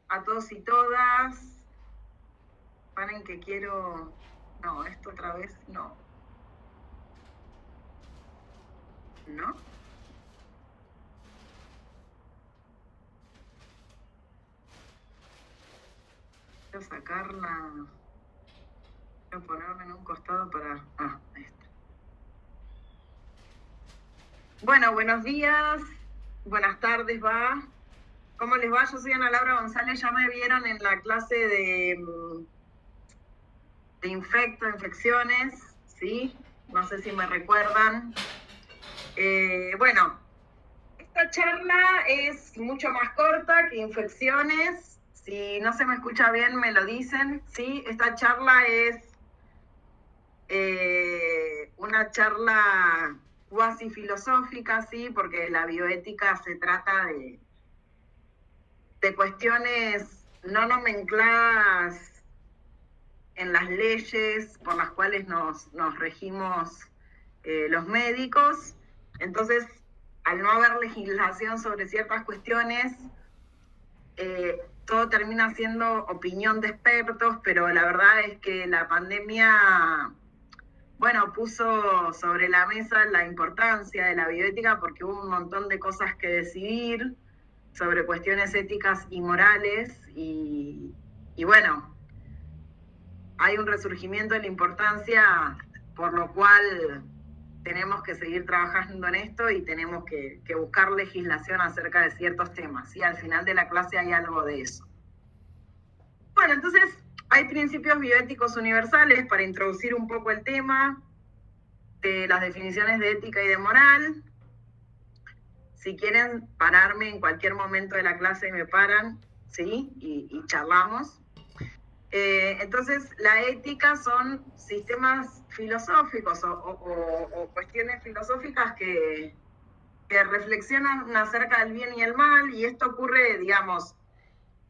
a todos y todas. Paren que quiero... No, esto otra vez no. ¿No? Quiero sacarla... Quiero ponerme en un costado para... Ah, ahí está. Bueno, buenos días. Buenas tardes, va. ¿Cómo les va? Yo soy Ana Laura González. Ya me vieron en la clase de infecciones, ¿sí? No sé si me recuerdan. Bueno, esta charla es mucho más corta que infecciones. Si no se me escucha bien, me lo dicen, ¿sí? Esta charla es una charla cuasi filosófica, ¿sí? Porque la bioética se trata de cuestiones no nomencladas en las leyes por las cuales nos regimos los médicos. Entonces, al no haber legislación sobre ciertas cuestiones, todo termina siendo opinión de expertos, pero la verdad es que la pandemia, bueno, puso sobre la mesa la importancia de la bioética porque hubo un montón de cosas que decidir sobre cuestiones éticas y morales y bueno, hay un resurgimiento de la importancia, por lo cual tenemos que seguir trabajando en esto y tenemos que buscar legislación acerca de ciertos temas. Y al final de la clase hay algo de eso. Bueno, entonces hay principios bioéticos universales para introducir un poco el tema de las definiciones de ética y de moral. Si quieren pararme en cualquier momento de la clase, me paran, ¿sí? Y charlamos. Entonces, la ética son sistemas filosóficos o cuestiones filosóficas que reflexionan acerca del bien y el mal, y esto ocurre, digamos,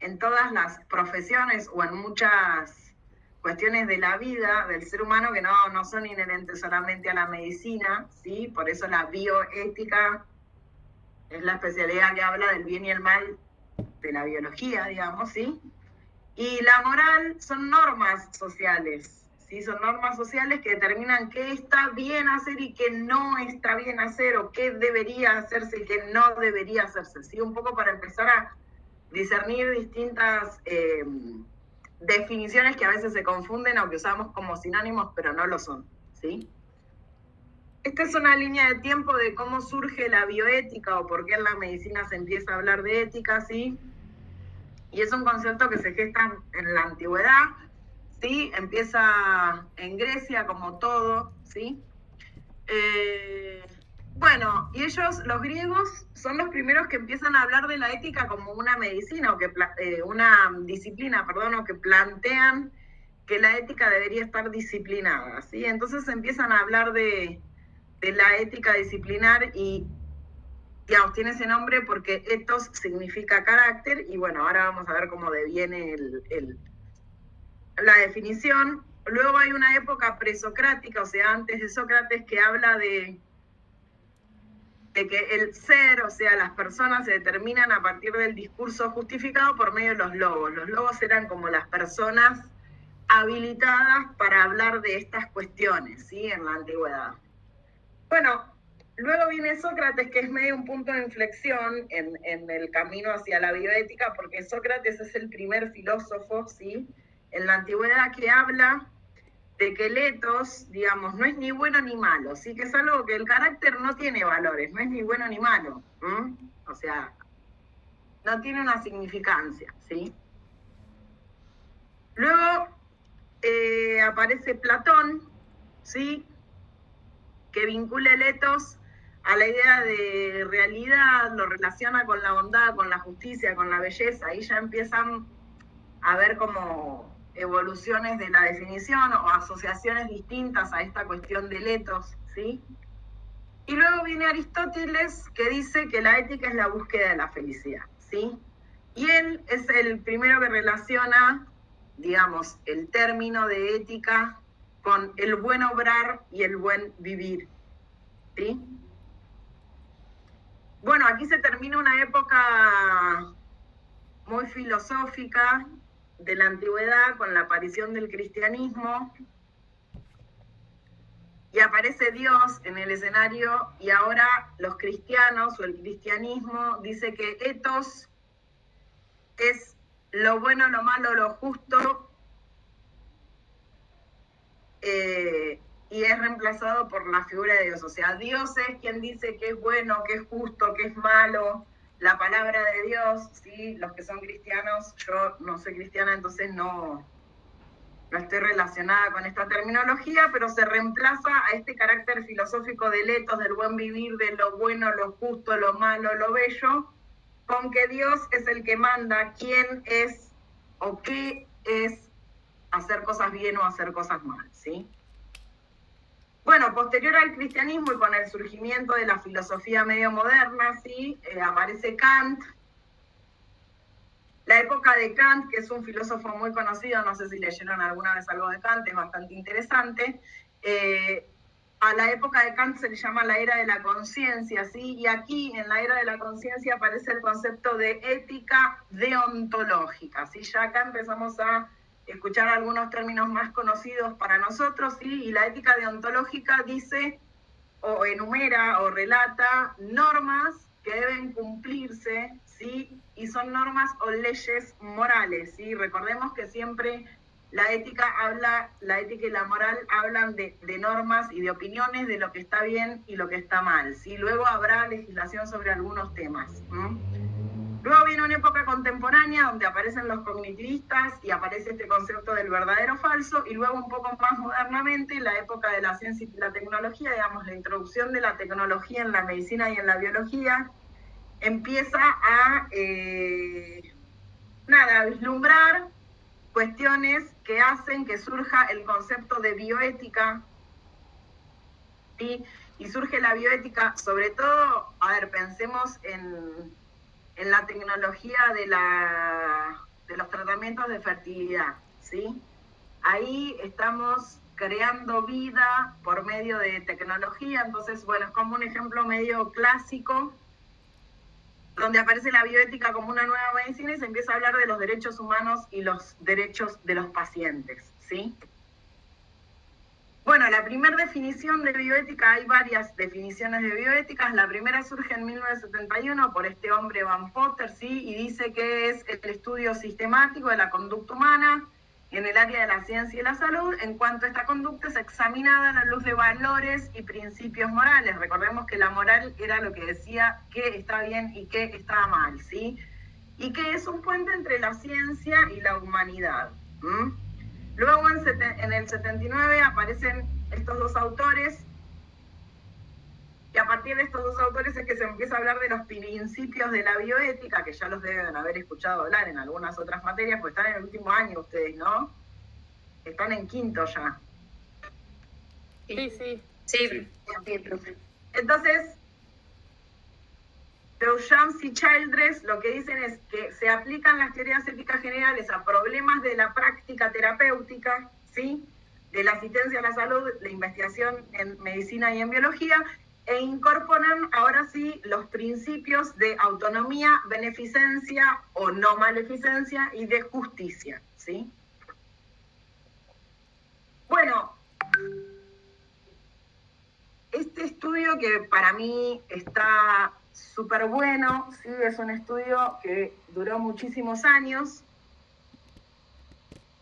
en todas las profesiones o en muchas cuestiones de la vida del ser humano que no son inherentes solamente a la medicina, ¿sí? Por eso la bioética es la especialidad que habla del bien y el mal de la biología, digamos, ¿sí? Y la moral son normas sociales, ¿sí? Son normas sociales que determinan qué está bien hacer y qué no está bien hacer, o qué debería hacerse y qué no debería hacerse, ¿sí? Un poco para empezar a discernir distintas definiciones que a veces se confunden o que usamos como sinónimos, pero no lo son, ¿sí? Esta es una línea de tiempo de cómo surge la bioética o por qué en la medicina se empieza a hablar de ética, ¿sí? Y es un concepto que se gesta en la antigüedad, ¿sí? Empieza en Grecia como todo, ¿sí? Bueno, y ellos, los griegos, son los primeros que empiezan a hablar de la ética como una medicina, o que una disciplina, perdón, o que plantean que la ética debería estar disciplinada, ¿sí? Entonces empiezan a hablar de la ética disciplinar y, digamos, tiene ese nombre porque ethos significa carácter, y bueno, ahora vamos a ver cómo deviene la definición. Luego hay una época presocrática, o sea, antes de Sócrates, que habla de que el ser, o sea, las personas se determinan a partir del discurso justificado por medio de los logos. Los logos eran como las personas habilitadas para hablar de estas cuestiones, ¿sí? En la antigüedad. Bueno, luego viene Sócrates, que es medio un punto de inflexión en el camino hacia la bioética, porque Sócrates es el primer filósofo, ¿sí? En la antigüedad que habla de que el ethos, digamos, no es ni bueno ni malo, ¿sí? Que es algo que el carácter no tiene valores, no es ni bueno ni malo, ¿m? O sea, no tiene una significancia, ¿sí? Luego aparece Platón, ¿sí? Que vincula el ethos a la idea de realidad, lo relaciona con la bondad, con la justicia, con la belleza, ahí ya empiezan a ver como evoluciones de la definición o asociaciones distintas a esta cuestión del ethos, ¿sí? Y luego viene Aristóteles, que dice que la ética es la búsqueda de la felicidad, ¿sí? Y él es el primero que relaciona, digamos, el término de ética con el buen obrar y el buen vivir, ¿sí? Bueno, aquí se termina una época muy filosófica de la antigüedad con la aparición del cristianismo, y aparece Dios en el escenario, y ahora los cristianos o el cristianismo dice que ethos es lo bueno, lo malo, lo justo, y es reemplazado por la figura de Dios. O sea, Dios es quien dice que es bueno, que es justo, que es malo, la palabra de Dios, ¿sí? Los que son cristianos, yo no soy cristiana, entonces no estoy relacionada con esta terminología, pero se reemplaza a este carácter filosófico del ethos, del buen vivir, de lo bueno, lo justo, lo malo, lo bello, con que Dios es el que manda quién es o qué es hacer cosas bien o hacer cosas mal, ¿sí? Bueno, posterior al cristianismo y con el surgimiento de la filosofía medio moderna, ¿sí? Aparece Kant. La época de Kant, que es un filósofo muy conocido, no sé si leyeron alguna vez algo de Kant, es bastante interesante. A la época de Kant se le llama la era de la conciencia, ¿sí? Y aquí en la era de la conciencia aparece el concepto de ética deontológica, ¿sí? Ya acá empezamos a escuchar algunos términos más conocidos para nosotros, ¿sí? Y la ética deontológica dice o enumera o relata normas que deben cumplirse, ¿sí? Y son normas o leyes morales, ¿sí? Recordemos que siempre la ética y la moral hablan de normas y de opiniones de lo que está bien y lo que está mal, ¿sí? Luego habrá legislación sobre algunos temas. Luego viene una época contemporánea donde aparecen los cognitivistas y aparece este concepto del verdadero falso, y luego un poco más modernamente la época de la ciencia y la tecnología, digamos, la introducción de la tecnología en la medicina y en la biología, empieza a vislumbrar cuestiones que hacen que surja el concepto de bioética, ¿sí? Y surge la bioética, sobre todo, pensemos en la tecnología de los tratamientos de fertilidad, ¿sí? Ahí estamos creando vida por medio de tecnología, entonces, bueno, es como un ejemplo medio clásico, donde aparece la bioética como una nueva medicina y se empieza a hablar de los derechos humanos y los derechos de los pacientes, ¿sí? Bueno, la primera definición de bioética, hay varias definiciones de bioética. La primera surge en 1971 por este hombre Van Potter, ¿sí? Y dice que es el estudio sistemático de la conducta humana en el área de la ciencia y la salud, en cuanto esta conducta es examinada a la luz de valores y principios morales. Recordemos que la moral era lo que decía qué está bien y qué está mal, ¿sí? Y que es un puente entre la ciencia y la humanidad. Luego en el 79 aparecen estos dos autores, y a partir de estos dos autores es que se empieza a hablar de los principios de la bioética, que ya los deben haber escuchado hablar en algunas otras materias, pues están en el último año ustedes, ¿no? Están en quinto ya. Sí. Entonces, Beauchamp y Childress lo que dicen es que se aplican las teorías éticas generales a problemas de la práctica terapéutica, ¿sí? De la asistencia a la salud, la investigación en medicina y en biología, e incorporan ahora sí los principios de autonomía, beneficencia o no maleficencia y de justicia, ¿sí? Bueno, este estudio que para mí está súper bueno, ¿sí? Es un estudio que duró muchísimos años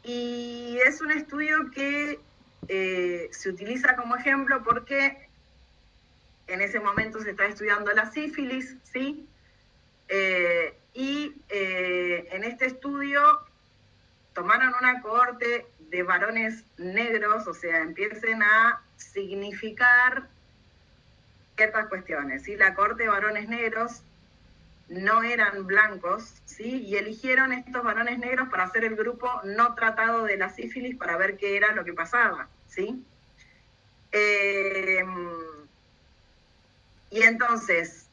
y es un estudio que se utiliza como ejemplo porque en ese momento se está estudiando la sífilis, ¿sí? En este estudio tomaron una cohorte de varones negros, o sea, empiecen a significar ciertas cuestiones, ¿sí? La cohorte de varones negros no eran blancos, ¿sí? Y eligieron estos varones negros para hacer el grupo no tratado de la sífilis para ver qué era lo que pasaba, ¿sí? Y entonces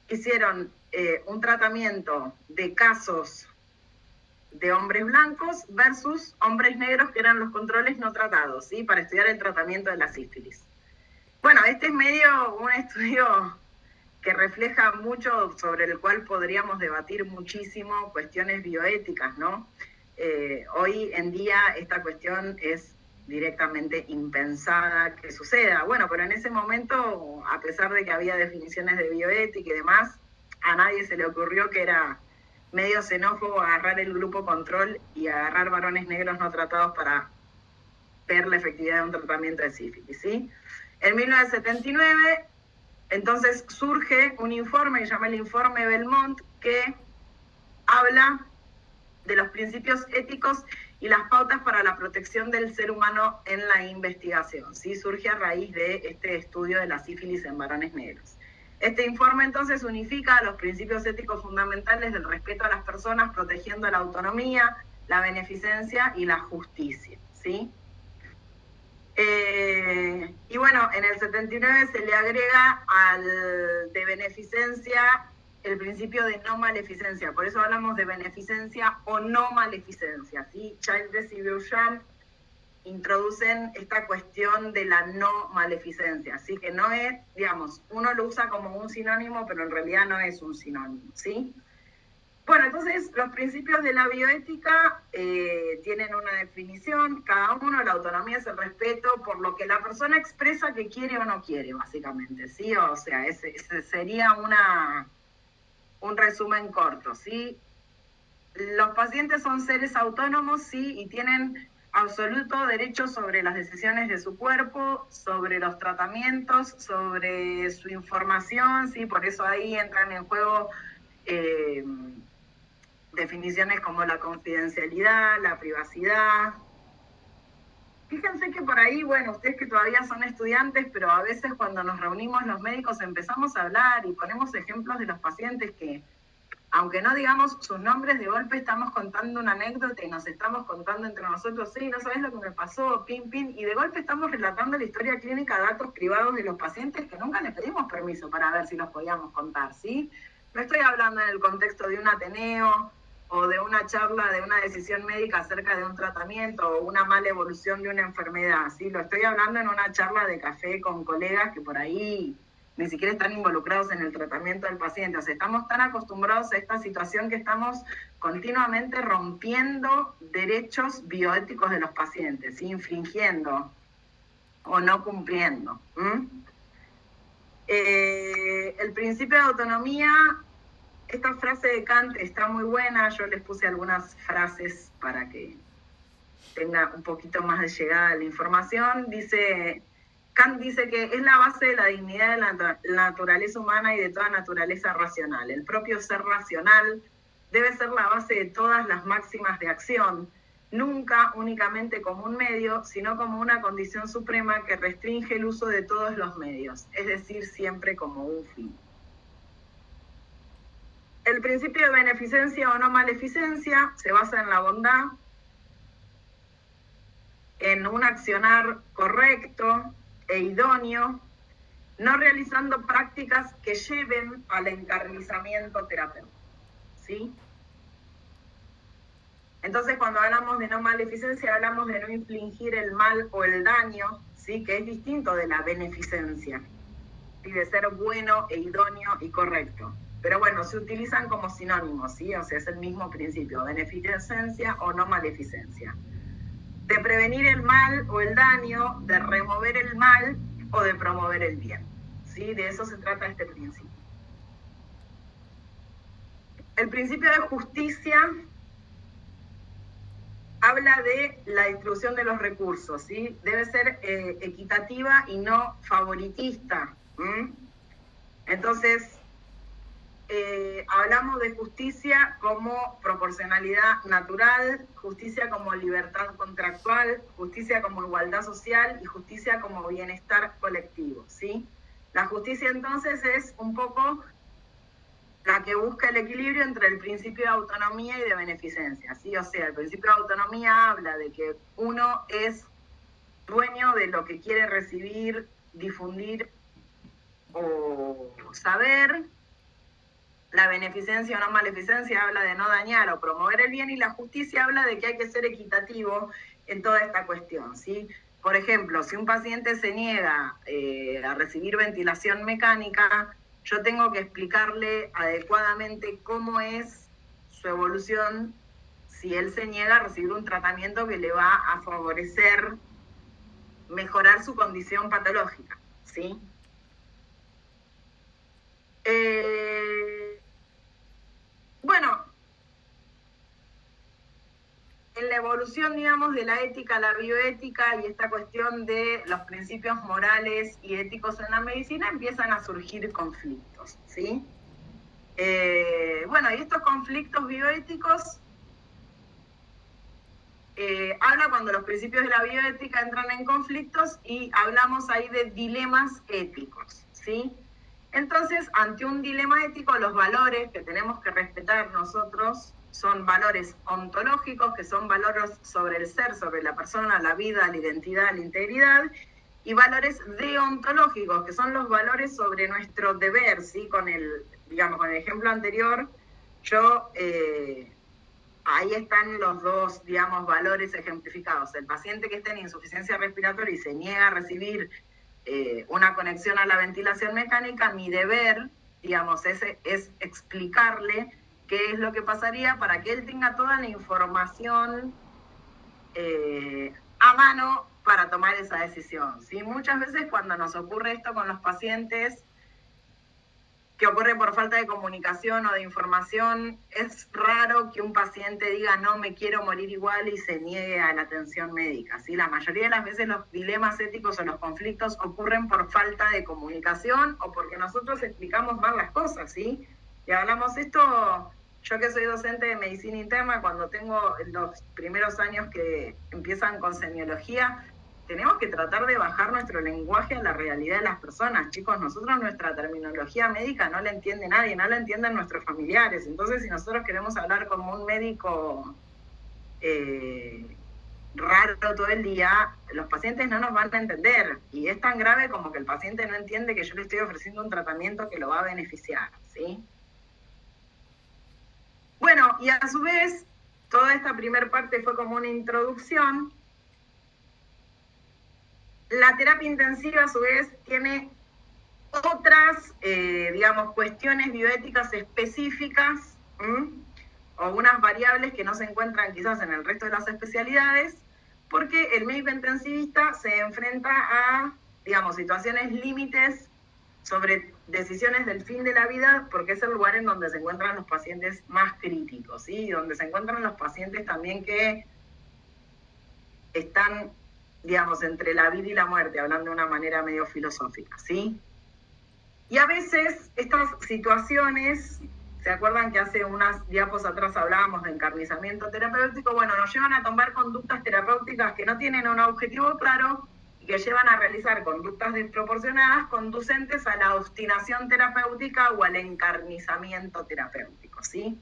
hicieron un tratamiento de casos de hombres blancos versus hombres negros, que eran los controles no tratados, ¿sí? Para estudiar el tratamiento de la sífilis. Bueno, este es medio un estudio que refleja mucho, sobre el cual podríamos debatir muchísimo cuestiones bioéticas, ¿no? Hoy en día esta cuestión es directamente impensada que suceda. Bueno, pero en ese momento, a pesar de que había definiciones de bioética y demás, a nadie se le ocurrió que era medio xenófobo agarrar el grupo control y agarrar varones negros no tratados para ver la efectividad de un tratamiento de sífilis, ¿sí? En 1979, entonces surge un informe que se llama el Informe Belmont, que habla de los principios éticos y las pautas para la protección del ser humano en la investigación, ¿sí? Surge a raíz de este estudio de la sífilis en varones negros. Este informe entonces unifica los principios éticos fundamentales del respeto a las personas, protegiendo la autonomía, la beneficencia y la justicia, ¿sí? Y bueno, en el 79 se le agrega al de beneficencia el principio de no maleficencia. Por eso hablamos de beneficencia o no maleficencia, ¿sí? Childress y Beauchamp introducen esta cuestión de la no maleficencia. Así que no es, digamos, uno lo usa como un sinónimo, pero en realidad no es un sinónimo, ¿sí? Bueno, entonces los principios de la bioética tienen una definición, cada uno, la autonomía es el respeto por lo que la persona expresa que quiere o no quiere, básicamente, ¿sí? O sea, ese sería un resumen corto, ¿sí? Los pacientes son seres autónomos, ¿sí? Y tienen absoluto derecho sobre las decisiones de su cuerpo, sobre los tratamientos, sobre su información, ¿sí? Por eso ahí entran en juego definiciones como la confidencialidad, la privacidad. Fíjense que por ahí, bueno, ustedes que todavía son estudiantes, pero a veces cuando nos reunimos los médicos empezamos a hablar y ponemos ejemplos de los pacientes que, aunque no digamos sus nombres, de golpe estamos contando una anécdota y nos estamos contando entre nosotros, sí, no sabes lo que me pasó, pin, pin, y de golpe estamos relatando la historia clínica, datos privados de los pacientes que nunca les pedimos permiso para ver si los podíamos contar, ¿sí? No estoy hablando en el contexto de un ateneo o de una charla, de una decisión médica acerca de un tratamiento o una mala evolución de una enfermedad, ¿sí? Lo estoy hablando en una charla de café con colegas que por ahí ni siquiera están involucrados en el tratamiento del paciente. O sea, estamos tan acostumbrados a esta situación que estamos continuamente rompiendo derechos bioéticos de los pacientes, ¿sí? Infringiendo o no cumpliendo. El principio de autonomía, esta frase de Kant está muy buena, yo les puse algunas frases para que tenga un poquito más de llegada a la información. Kant dice que es la base de la dignidad de la naturaleza humana y de toda naturaleza racional. El propio ser racional debe ser la base de todas las máximas de acción, nunca únicamente como un medio, sino como una condición suprema que restringe el uso de todos los medios, es decir, siempre como un fin. El principio de beneficencia o no maleficencia se basa en la bondad, en un accionar correcto e idóneo, no realizando prácticas que lleven al encarnizamiento terapéutico, ¿sí? Entonces, cuando hablamos de no maleficencia, hablamos de no infligir el mal o el daño, ¿sí? Que es distinto de la beneficencia, y de ser bueno e idóneo y correcto. Pero bueno, se utilizan como sinónimos, ¿sí? O sea, es el mismo principio, beneficencia o no maleficencia. De prevenir el mal o el daño, de remover el mal o de promover el bien, ¿sí? De eso se trata este principio. El principio de justicia habla de la distribución de los recursos, ¿sí? Debe ser equitativa y no favoritista. Entonces, hablamos de justicia como proporcionalidad natural, justicia como libertad contractual, justicia como igualdad social y justicia como bienestar colectivo, ¿sí? La justicia entonces es un poco la que busca el equilibrio entre el principio de autonomía y de beneficencia, ¿sí? O sea, el principio de autonomía habla de que uno es dueño de lo que quiere recibir, difundir o saber. La beneficencia o no maleficencia habla de no dañar o promover el bien, y la justicia habla de que hay que ser equitativo en toda esta cuestión, ¿sí? Por ejemplo, si un paciente se niega a recibir ventilación mecánica, yo tengo que explicarle adecuadamente cómo es su evolución si él se niega a recibir un tratamiento que le va a favorecer mejorar su condición patológica, ¿sí? Bueno, en la evolución, digamos, de la ética a la bioética y esta cuestión de los principios morales y éticos en la medicina, empiezan a surgir conflictos, ¿sí? Bueno, y estos conflictos bioéticos habla cuando los principios de la bioética entran en conflictos y hablamos ahí de dilemas éticos, ¿sí? Entonces, ante un dilema ético, los valores que tenemos que respetar nosotros son valores ontológicos, que son valores sobre el ser, sobre la persona, la vida, la identidad, la integridad, y valores deontológicos, que son los valores sobre nuestro deber, ¿sí? Con el ejemplo anterior, yo... ahí están los dos, digamos, valores ejemplificados. El paciente que está en insuficiencia respiratoria y se niega a recibir una conexión a la ventilación mecánica, mi deber, digamos, es explicarle qué es lo que pasaría para que él tenga toda la información a mano para tomar esa decisión, ¿sí? Muchas veces cuando nos ocurre esto con los pacientes, que ocurre por falta de comunicación o de información, es raro que un paciente diga no, me quiero morir igual y se niegue a la atención médica, ¿sí? La mayoría de las veces los dilemas éticos o los conflictos ocurren por falta de comunicación o porque nosotros explicamos mal las cosas, ¿sí? Y hablamos esto, yo que soy docente de medicina interna, cuando tengo los primeros años que empiezan con semiología, tenemos que tratar de bajar nuestro lenguaje a la realidad de las personas. Chicos, nosotros nuestra terminología médica no la entiende nadie, no la entienden nuestros familiares. Entonces, si nosotros queremos hablar como un médico raro todo el día, los pacientes no nos van a entender. Y es tan grave como que el paciente no entiende que yo le estoy ofreciendo un tratamiento que lo va a beneficiar, ¿sí? Bueno, y a su vez, toda esta primera parte fue como una introducción. La terapia intensiva, a su vez, tiene otras, cuestiones bioéticas específicas, o unas variables que no se encuentran quizás en el resto de las especialidades, porque el médico intensivista se enfrenta a, situaciones límites sobre decisiones del fin de la vida, porque es el lugar en donde se encuentran los pacientes más críticos, ¿sí? Donde se encuentran los pacientes también que están, entre la vida y la muerte, hablando de una manera medio filosófica, ¿sí? Y a veces estas situaciones, ¿se acuerdan que hace unas diapos atrás hablábamos de encarnizamiento terapéutico? Bueno, nos llevan a tomar conductas terapéuticas que no tienen un objetivo claro y que llevan a realizar conductas desproporcionadas conducentes a la obstinación terapéutica o al encarnizamiento terapéutico, ¿sí?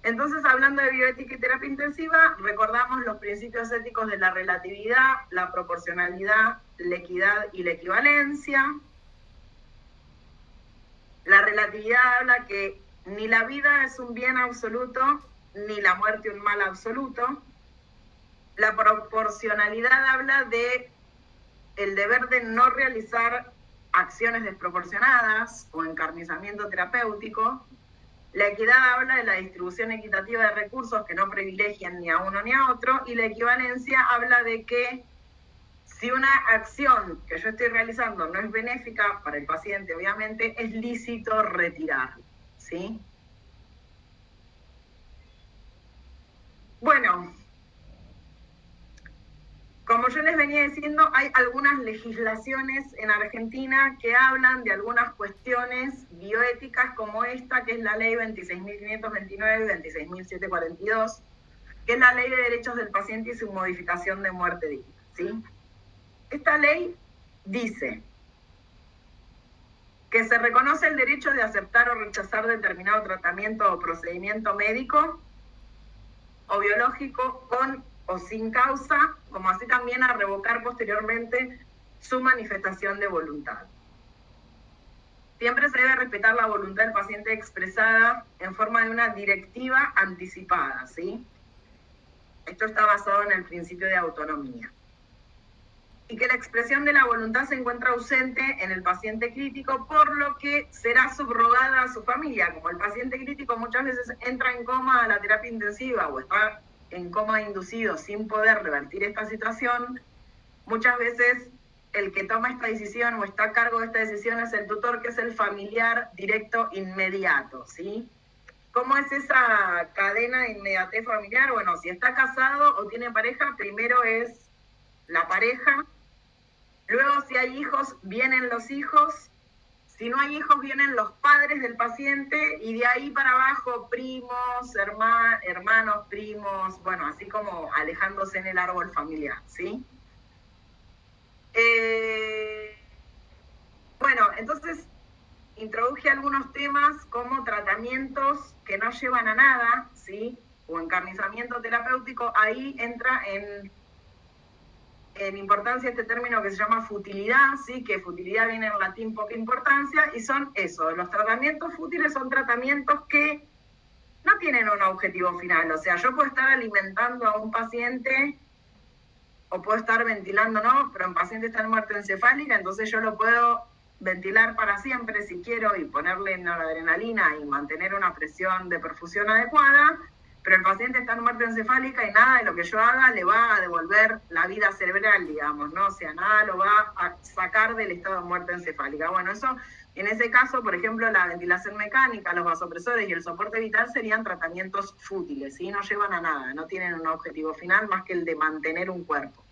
Entonces, hablando de bioética y terapia intensiva, recordamos los principios éticos de la relatividad, la proporcionalidad, la equidad y la equivalencia. La relatividad habla que ni la vida es un bien absoluto, ni la muerte un mal absoluto. La proporcionalidad habla de el deber de no realizar acciones desproporcionadas o encarnizamiento terapéutico. La equidad habla de la distribución equitativa de recursos que no privilegian ni a uno ni a otro, y la equivalencia habla de que si una acción que yo estoy realizando no es benéfica para el paciente, obviamente, es lícito retirarlo, ¿sí? Bueno, como yo les venía diciendo, hay algunas legislaciones en Argentina que hablan de algunas cuestiones bioéticas como esta, que es la ley 26.529 y 26.742, que es la ley de derechos del paciente y su modificación de muerte digna, ¿sí? Esta ley dice que se reconoce el derecho de aceptar o rechazar determinado tratamiento o procedimiento médico o biológico con o sin causa, como así también a revocar posteriormente su manifestación de voluntad. Siempre se debe respetar la voluntad del paciente expresada en forma de una directiva anticipada, ¿sí? Esto está basado en el principio de autonomía. y que la expresión de la voluntad se encuentra ausente en el paciente crítico, por lo que será subrogada a su familia. Como el paciente crítico muchas veces entra en coma a la terapia intensiva o está en coma inducido sin poder revertir esta situación, muchas veces el que toma esta decisión o está a cargo de esta decisión es el tutor, que es el familiar directo inmediato, ¿sí? ¿Cómo es esa cadena de inmediatez familiar? Bueno, si está casado o tiene pareja, primero es la pareja. Luego, si hay hijos, vienen los hijos. Si no hay hijos, vienen los padres del paciente, y de ahí para abajo, primos, hermanos, primos, bueno, así como alejándose en el árbol familiar, ¿sí? Bueno, entonces introduje algunos temas como tratamientos que no llevan a nada, ¿sí? O encarnizamiento terapéutico. Ahí entra en importancia este término que se llama futilidad, ¿sí? Que futilidad viene en latín poca importancia, y son eso, los tratamientos fútiles son tratamientos que no tienen un objetivo final. O sea, yo puedo estar alimentando a un paciente o puedo estar ventilando, ¿no? Pero un paciente está en muerte encefálica, entonces yo lo puedo ventilar para siempre si quiero y ponerle noradrenalina y mantener una presión de perfusión adecuada, pero el paciente está en muerte encefálica y nada de lo que yo haga le va a devolver la vida cerebral, digamos, ¿no? O sea, nada lo va a sacar del estado de muerte encefálica. Bueno, eso, en ese caso, por ejemplo, la ventilación mecánica, los vasopresores y el soporte vital serían tratamientos fútiles, ¿sí? No llevan a nada, no tienen un objetivo final más que el de mantener un cuerpo.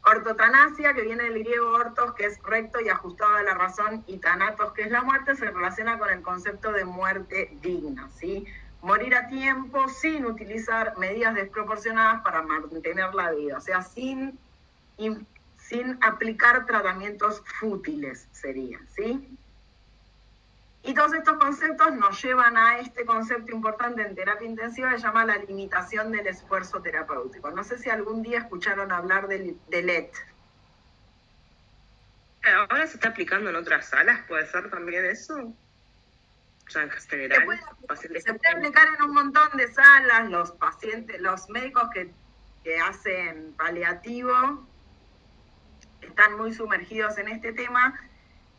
Ortotanasia, que viene del griego ortos, que es recto y ajustado a la razón, y tanatos, que es la muerte, se relaciona con el concepto de muerte digna, ¿sí? Morir a tiempo sin utilizar medidas desproporcionadas para mantener la vida, o sea, sin aplicar tratamientos fútiles sería, ¿sí? Y todos estos conceptos nos llevan a este concepto importante en terapia intensiva que se llama la limitación del esfuerzo terapéutico. No sé si algún día escucharon hablar de LET. Ahora se está aplicando en otras salas, ¿puede ser también eso? O sea, en general, se puede aplicar en un montón de salas. Los pacientes, los médicos que hacen paliativo están muy sumergidos en este tema.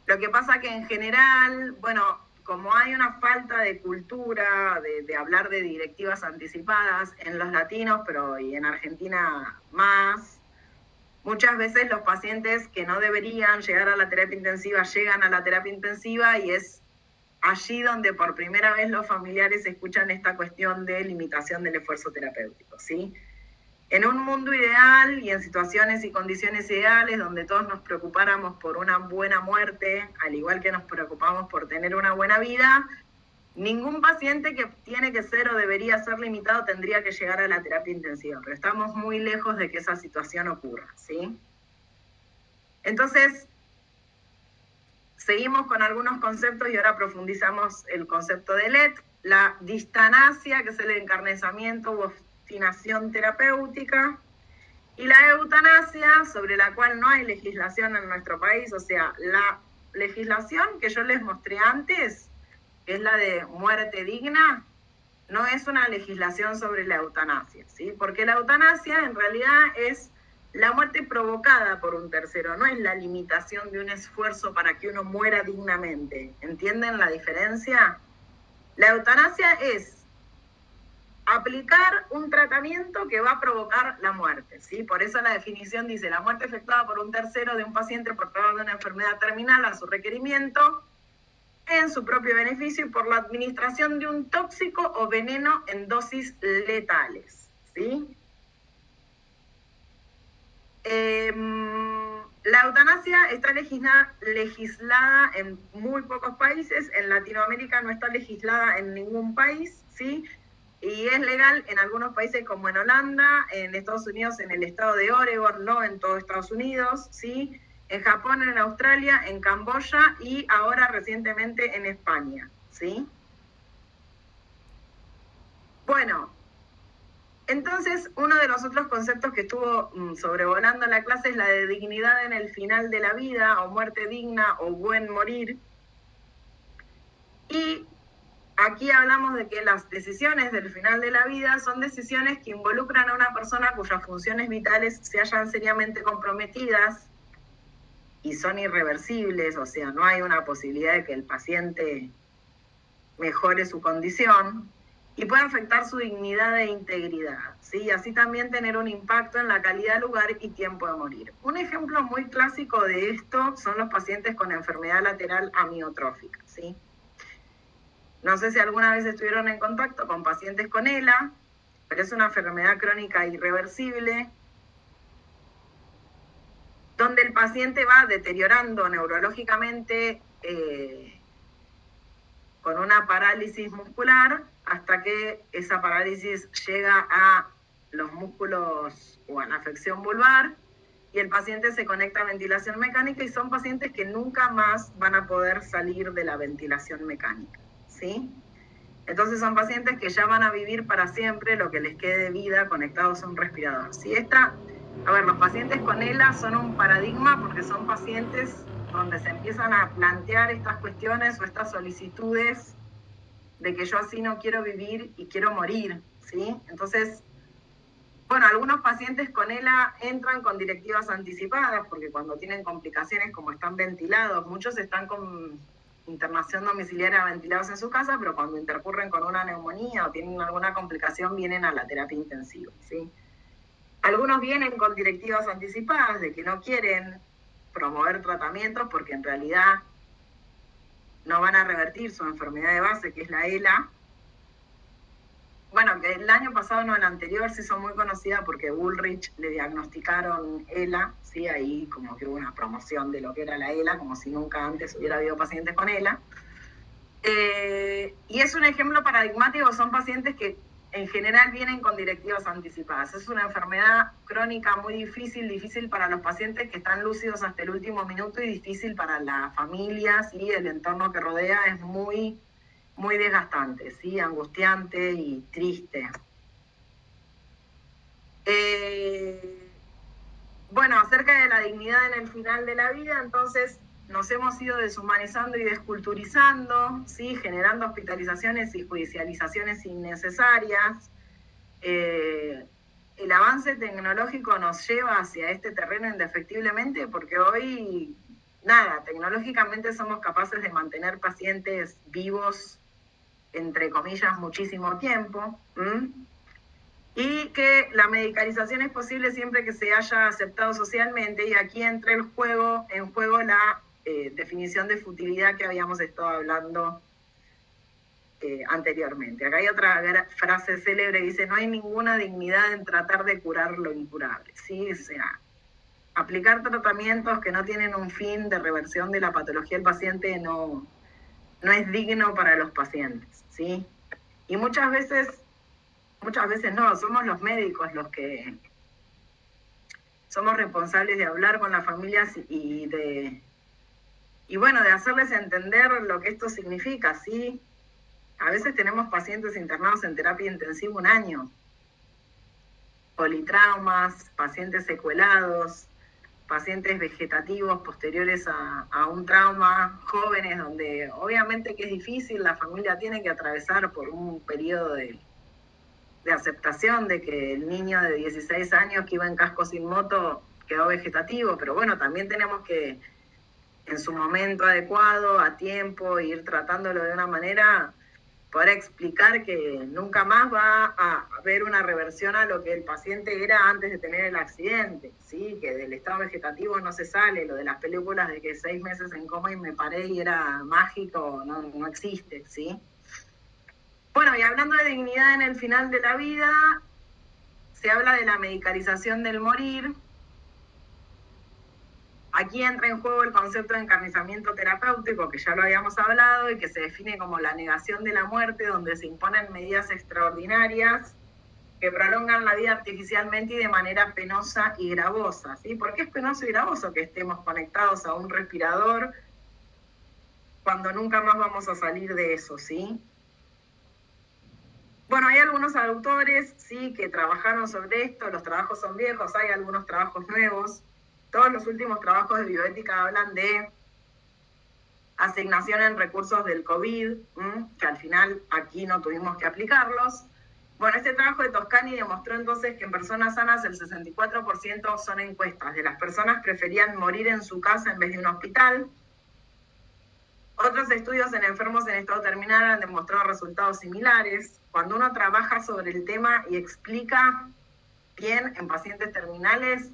Lo que pasa que en general, bueno, como hay una falta de cultura de hablar de directivas anticipadas en los latinos, pero y en Argentina más, muchas veces los pacientes que no deberían llegar a la terapia intensiva llegan a la terapia intensiva, y es allí donde por primera vez los familiares escuchan esta cuestión de limitación del esfuerzo terapéutico, ¿sí? En un mundo ideal y en situaciones y condiciones ideales donde todos nos preocupáramos por una buena muerte, al igual que nos preocupamos por tener una buena vida, ningún paciente que tiene que ser o debería ser limitado tendría que llegar a la terapia intensiva, pero estamos muy lejos de que esa situación ocurra, ¿sí? Entonces, seguimos con algunos conceptos y ahora profundizamos el concepto de LET, la distanasia, que es el encarnizamiento u obstinación terapéutica, y la eutanasia, sobre la cual no hay legislación en nuestro país. O sea, la legislación que yo les mostré antes, que es la de muerte digna, no es una legislación sobre la eutanasia, ¿sí? Porque la eutanasia en realidad es la muerte provocada por un tercero, no es la limitación de un esfuerzo para que uno muera dignamente. ¿Entienden la diferencia? La eutanasia es aplicar un tratamiento que va a provocar la muerte, ¿sí? Por eso la definición dice: la muerte efectuada por un tercero de un paciente portador de una enfermedad terminal a su requerimiento, en su propio beneficio y por la administración de un tóxico o veneno en dosis letales, ¿sí? La eutanasia está legislada en muy pocos países. En Latinoamérica no está legislada en ningún país, ¿sí? Y es legal en algunos países como en Holanda, en Estados Unidos, en el estado de Oregon, no en todo Estados Unidos, ¿sí? En Japón, en Australia, en Camboya y ahora recientemente en España, ¿sí? Bueno, entonces uno de los otros conceptos que estuvo sobrevolando la clase es la de dignidad en el final de la vida, o muerte digna, o buen morir. Y aquí hablamos de que las decisiones del final de la vida son decisiones que involucran a una persona cuyas funciones vitales se hallan seriamente comprometidas y son irreversibles, o sea, no hay una posibilidad de que el paciente mejore su condición, y puede afectar su dignidad e integridad, ¿sí? Así también tener un impacto en la calidad, lugar y tiempo de morir. Un ejemplo muy clásico de esto son los pacientes con enfermedad lateral amiotrófica, ¿sí? No sé si alguna vez estuvieron en contacto con pacientes con ELA, pero es una enfermedad crónica irreversible, donde el paciente va deteriorando neurológicamente con una parálisis muscular hasta que esa parálisis llega a los músculos o a la afección vulvar y el paciente se conecta a ventilación mecánica y son pacientes que nunca más van a poder salir de la ventilación mecánica, ¿sí? Entonces son pacientes que ya van a vivir para siempre lo que les quede de vida conectados a un respirador. Si los pacientes con ELA son un paradigma porque son pacientes donde se empiezan a plantear estas cuestiones o estas solicitudes de que yo así no quiero vivir y quiero morir, ¿sí? Entonces, bueno, algunos pacientes con ELA entran con directivas anticipadas porque cuando tienen complicaciones como están ventilados, muchos están con internación domiciliaria ventilados en su casa, pero cuando intercurren con una neumonía o tienen alguna complicación vienen a la terapia intensiva, ¿sí? Algunos vienen con directivas anticipadas de que no quieren promover tratamientos porque en realidad no van a revertir su enfermedad de base, que es la ELA. Bueno, que el año pasado, no, el anterior, se hizo muy conocida porque Bullrich le diagnosticaron ELA, ¿sí? Ahí como que hubo una promoción de lo que era la ELA, como si nunca antes hubiera habido pacientes con ELA. Y es un ejemplo paradigmático, son pacientes que en general vienen con directivas anticipadas. Es una enfermedad crónica muy difícil para los pacientes que están lúcidos hasta el último minuto y difícil para las familias y el entorno que rodea, es muy, muy desgastante, ¿sí? Angustiante y triste. Bueno, acerca de la dignidad en el final de la vida, entonces nos hemos ido deshumanizando y desculturizando, ¿sí? Generando hospitalizaciones y judicializaciones innecesarias. El avance tecnológico nos lleva hacia este terreno indefectiblemente porque hoy, tecnológicamente somos capaces de mantener pacientes vivos, entre comillas, muchísimo tiempo. Y que la medicalización es posible siempre que se haya aceptado socialmente, y aquí entra en juego la definición de futilidad que habíamos estado hablando anteriormente. Acá hay otra frase célebre que dice: no hay ninguna dignidad en tratar de curar lo incurable, ¿sí? O sea, aplicar tratamientos que no tienen un fin de reversión de la patología del paciente no es digno para los pacientes, ¿sí? Y muchas veces no, somos los médicos los que somos responsables de hablar con las familias y de hacerles entender lo que esto significa, ¿sí? A veces tenemos pacientes internados en terapia intensiva 1 año, politraumas, pacientes secuelados, pacientes vegetativos posteriores a un trauma, jóvenes donde obviamente que es difícil, la familia tiene que atravesar por un periodo de aceptación de que el niño de 16 años que iba en casco sin moto quedó vegetativo, pero bueno, también tenemos que en su momento adecuado, a tiempo, ir tratándolo de una manera, poder explicar que nunca más va a haber una reversión a lo que el paciente era antes de tener el accidente, ¿sí? Que del estado vegetativo no se sale, lo de las películas de que 6 meses en coma y me paré y era mágico, no existe, ¿sí? Bueno, y hablando de dignidad en el final de la vida, se habla de la medicalización del morir. Aquí entra en juego el concepto de encarnizamiento terapéutico, que ya lo habíamos hablado, y que se define como la negación de la muerte, donde se imponen medidas extraordinarias que prolongan la vida artificialmente y de manera penosa y gravosa, ¿sí? ¿Por qué es penoso y gravoso que estemos conectados a un respirador cuando nunca más vamos a salir de eso, ¿sí? Bueno, hay algunos autores, sí, que trabajaron sobre esto, los trabajos son viejos, hay algunos trabajos nuevos. Todos los últimos trabajos de bioética hablan de asignación en recursos del COVID, que al final aquí no tuvimos que aplicarlos. Bueno, este trabajo de Toscani demostró entonces que en personas sanas el 64% son encuestas. De las personas preferían morir en su casa en vez de un hospital. Otros estudios en enfermos en estado terminal han demostrado resultados similares. Cuando uno trabaja sobre el tema y explica bien en pacientes terminales,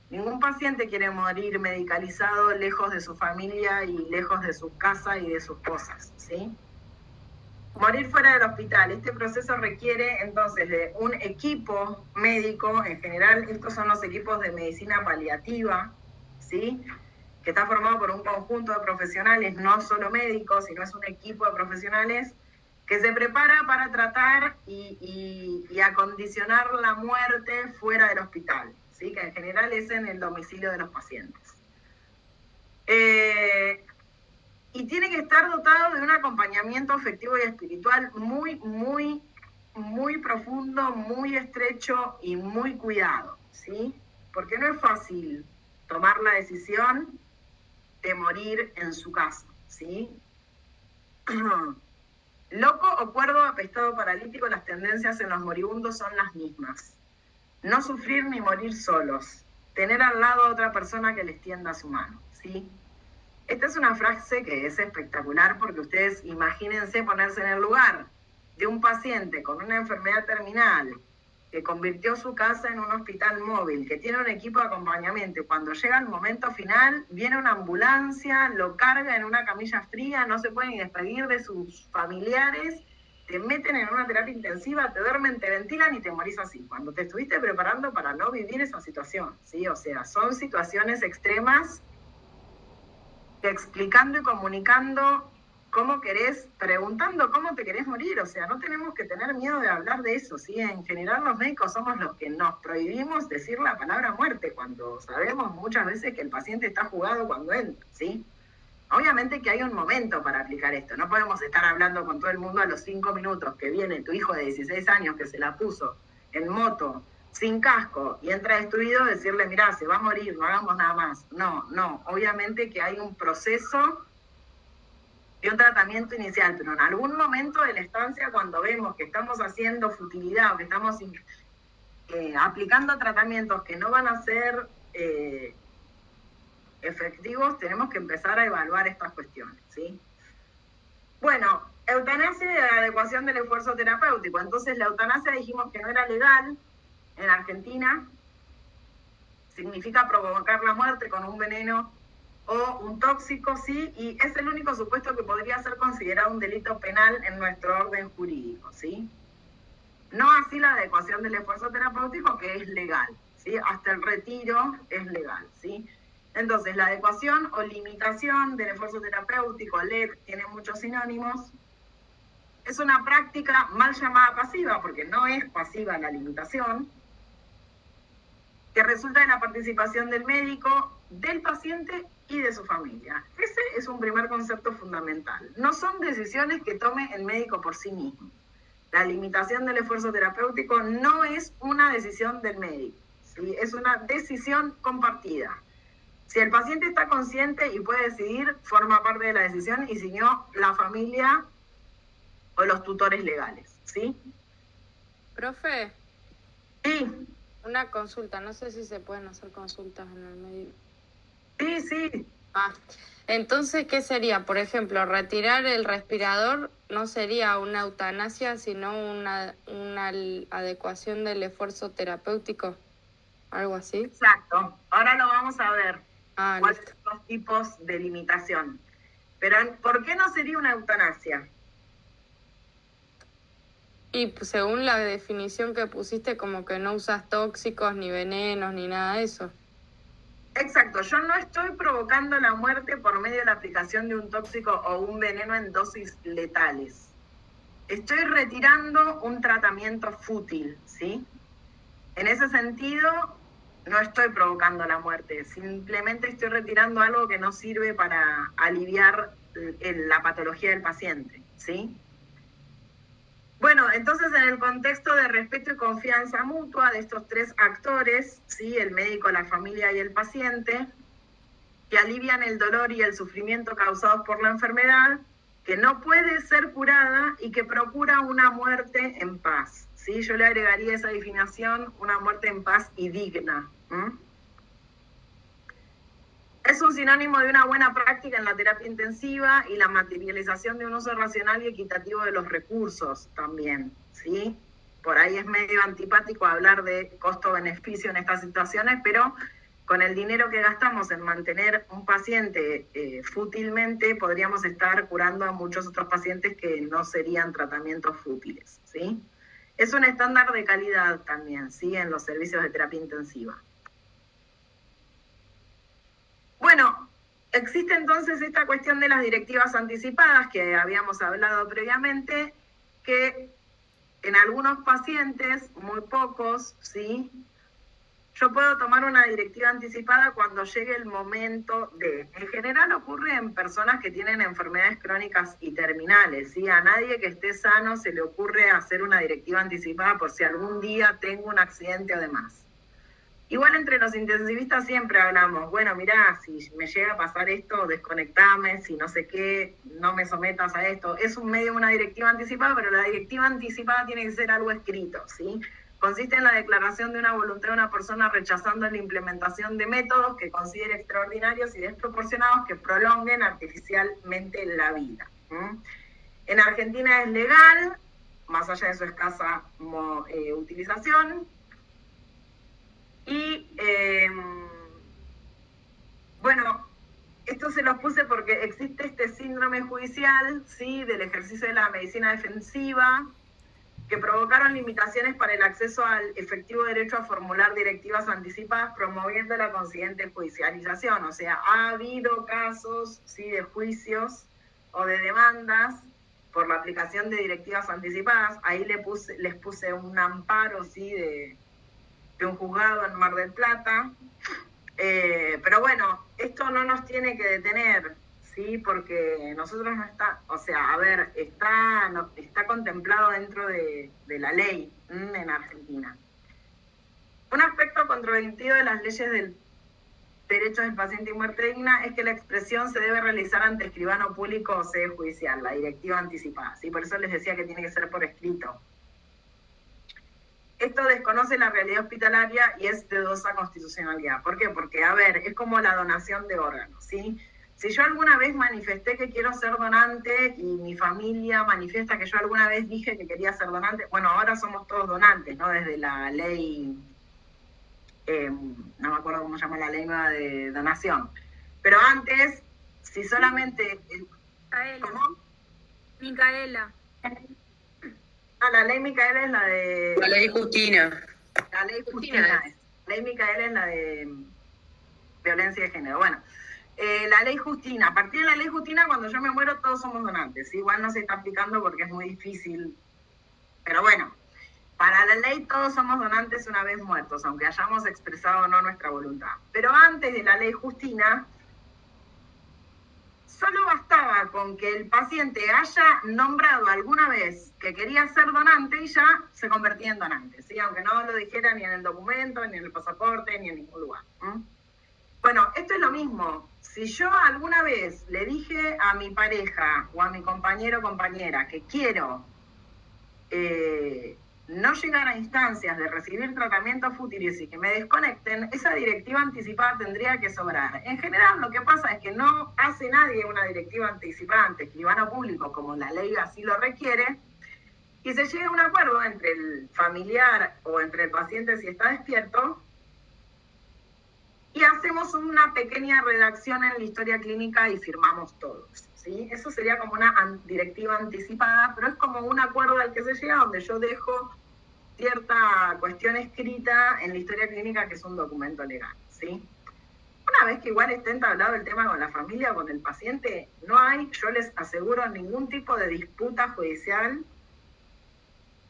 ningún paciente quiere morir medicalizado lejos de su familia y lejos de su casa y de sus cosas, ¿sí? Morir fuera del hospital. Este proceso requiere entonces de un equipo médico, en general estos son los equipos de medicina paliativa, ¿sí? Que está formado por un conjunto de profesionales, no solo médicos, sino es un equipo de profesionales que se prepara para tratar y acondicionar la muerte fuera del hospital, ¿sí? Que en general es en el domicilio de los pacientes. Y tiene que estar dotado de un acompañamiento afectivo y espiritual muy profundo, muy estrecho y muy cuidado, ¿sí? Porque no es fácil tomar la decisión de morir en su casa, ¿sí? Loco o cuerdo, apestado, paralítico, las tendencias en los moribundos son las mismas. No sufrir ni morir solos. Tener al lado a otra persona que les tienda su mano, ¿sí? Esta es una frase que es espectacular porque ustedes imagínense ponerse en el lugar de un paciente con una enfermedad terminal que convirtió su casa en un hospital móvil, que tiene un equipo de acompañamiento y cuando llega el momento final viene una ambulancia, lo carga en una camilla fría, no se puede ni despedir de sus familiares, te meten en una terapia intensiva, te duermen, te ventilan y te morís así, cuando te estuviste preparando para no vivir esa situación, ¿sí? O sea, son situaciones extremas que explicando y comunicando cómo querés, preguntando cómo te querés morir, o sea, no tenemos que tener miedo de hablar de eso, ¿sí? En general los médicos somos los que nos prohibimos decir la palabra muerte, cuando sabemos muchas veces que el paciente está jugado cuando entra, ¿sí? Obviamente que hay un momento para aplicar esto, no podemos estar hablando con todo el mundo a los 5 minutos que viene tu hijo de 16 años que se la puso en moto, sin casco y entra destruido, decirle, mirá, se va a morir, no hagamos nada más. No, obviamente que hay un proceso y un tratamiento inicial, pero en algún momento de la estancia, cuando vemos que estamos haciendo futilidad o que estamos aplicando tratamientos que no van a ser efectivos, tenemos que empezar a evaluar estas cuestiones, ¿sí? Bueno, eutanasia y adecuación del esfuerzo terapéutico. Entonces, la eutanasia dijimos que no era legal en Argentina, significa provocar la muerte con un veneno o un tóxico, sí, y es el único supuesto que podría ser considerado un delito penal en nuestro orden jurídico, ¿sí? No así la adecuación del esfuerzo terapéutico, que es legal, ¿sí? Hasta el retiro es legal, ¿sí? Entonces, la adecuación o limitación del esfuerzo terapéutico, LED, tiene muchos sinónimos. Es una práctica mal llamada pasiva, porque no es pasiva la limitación, que resulta de la participación del médico, del paciente y de su familia. Ese es un primer concepto fundamental. No son decisiones que tome el médico por sí mismo. La limitación del esfuerzo terapéutico no es una decisión del médico, ¿sí? Es una decisión compartida. Si el paciente está consciente y puede decidir, forma parte de la decisión, y si no, la familia o los tutores legales, ¿sí? Profe, Sí, una consulta, no sé si se pueden hacer consultas en el medio. sí. Entonces, ¿qué sería? Por ejemplo, retirar el respirador no sería una eutanasia, sino una adecuación del esfuerzo terapéutico, algo así. Exacto. Ahora lo vamos a ver. ¿Cuáles Listo. son los tipos de limitación? Pero, ¿por qué no sería una eutanasia? Y según la definición que pusiste, como que no usas tóxicos, ni venenos, ni nada de eso. Exacto, yo no estoy provocando la muerte por medio de la aplicación de un tóxico o un veneno en dosis letales. Estoy retirando un tratamiento fútil, ¿sí? En ese sentido, no estoy provocando la muerte, simplemente estoy retirando algo que no sirve para aliviar la patología del paciente, ¿sí? Bueno, entonces en el contexto de respeto y confianza mutua de estos tres actores, ¿sí? El médico, la familia y el paciente, que alivian el dolor y el sufrimiento causados por la enfermedad, que no puede ser curada y que procura una muerte en paz. ¿Sí? Yo le agregaría esa definición, una muerte en paz y digna. Es un sinónimo de una buena práctica en la terapia intensiva y la materialización de un uso racional y equitativo de los recursos también, ¿sí? Por ahí es medio antipático hablar de costo-beneficio en estas situaciones, pero con el dinero que gastamos en mantener un paciente fútilmente, podríamos estar curando a muchos otros pacientes que no serían tratamientos fútiles, ¿sí? Es un estándar de calidad también, ¿sí? En los servicios de terapia intensiva. Bueno, existe entonces esta cuestión de las directivas anticipadas que habíamos hablado previamente, que en algunos pacientes, muy pocos, ¿sí? Yo puedo tomar una directiva anticipada cuando llegue el momento de... En general ocurre en personas que tienen enfermedades crónicas y terminales, ¿sí? A nadie que esté sano se le ocurre hacer una directiva anticipada por si algún día tengo un accidente o demás. Igual entre los intensivistas siempre hablamos, bueno, mirá, si me llega a pasar esto, desconectame, si no sé qué, no me sometas a esto. Es un medio de una directiva anticipada, pero la directiva anticipada tiene que ser algo escrito, ¿sí? Consiste en la declaración de una voluntad de una persona rechazando la implementación de métodos que considere extraordinarios y desproporcionados que prolonguen artificialmente la vida. En Argentina es legal, más allá de su escasa utilización. Y bueno, esto se los puse porque existe este síndrome judicial, ¿sí? Del ejercicio de la medicina defensiva, que provocaron limitaciones para el acceso al efectivo derecho a formular directivas anticipadas, promoviendo la consiguiente judicialización. O sea, ha habido casos, ¿sí? De juicios o de demandas por la aplicación de directivas anticipadas. Ahí les puse un amparo, ¿sí? de un juzgado en Mar del Plata. Pero bueno, esto no nos tiene que detener, ¿sí? Porque nosotros no está, o sea, a ver, está contemplado dentro de la ley en Argentina. Un aspecto controvertido de las leyes del derecho del paciente y muerte digna es que la expresión se debe realizar ante escribano público o sede judicial, la directiva anticipada, ¿sí? Por eso les decía que tiene que ser por escrito. Esto desconoce la realidad hospitalaria y es de dudosa constitucionalidad. ¿Por qué? Porque, a ver, es como la donación de órganos, ¿sí? Si yo alguna vez manifesté que quiero ser donante y mi familia manifiesta que yo alguna vez dije que quería ser donante, bueno, ahora somos todos donantes, ¿no? Desde la ley, no me acuerdo cómo se llama la ley nueva de donación. Pero antes, si solamente... ¿Cómo? Micaela. Ah, la ley Micaela es la de... La ley Justina. La ley Justina es. La ley Micaela es la de violencia de género. Bueno, la ley Justina. A partir de la ley Justina, cuando yo me muero, todos somos donantes. Igual no se está aplicando porque es muy difícil. Pero bueno, para la ley todos somos donantes una vez muertos, aunque hayamos expresado o no nuestra voluntad. Pero antes de la ley Justina, solo bastaba con que el paciente haya nombrado alguna vez que quería ser donante y ya se convertía en donante, ¿sí? Aunque no lo dijera ni en el documento, ni en el pasaporte, ni en ningún lugar. Bueno, esto es lo mismo. Si yo alguna vez le dije a mi pareja o a mi compañero o compañera que quiero no llegar a instancias de recibir tratamientos fútiles y que me desconecten, esa directiva anticipada tendría que sobrar. En general lo que pasa es que no hace nadie una directiva anticipada ante escribano público como la ley así lo requiere, y se llega a un acuerdo entre el familiar o entre el paciente si está despierto, y hacemos una pequeña redacción en la historia clínica y firmamos todos, ¿sí? Eso sería como una directiva anticipada, pero es como un acuerdo al que se llega donde yo dejo cierta cuestión escrita en la historia clínica que es un documento legal, ¿sí? Una vez que igual esté entablado el tema con la familia o con el paciente, no hay, yo les aseguro, ningún tipo de disputa judicial,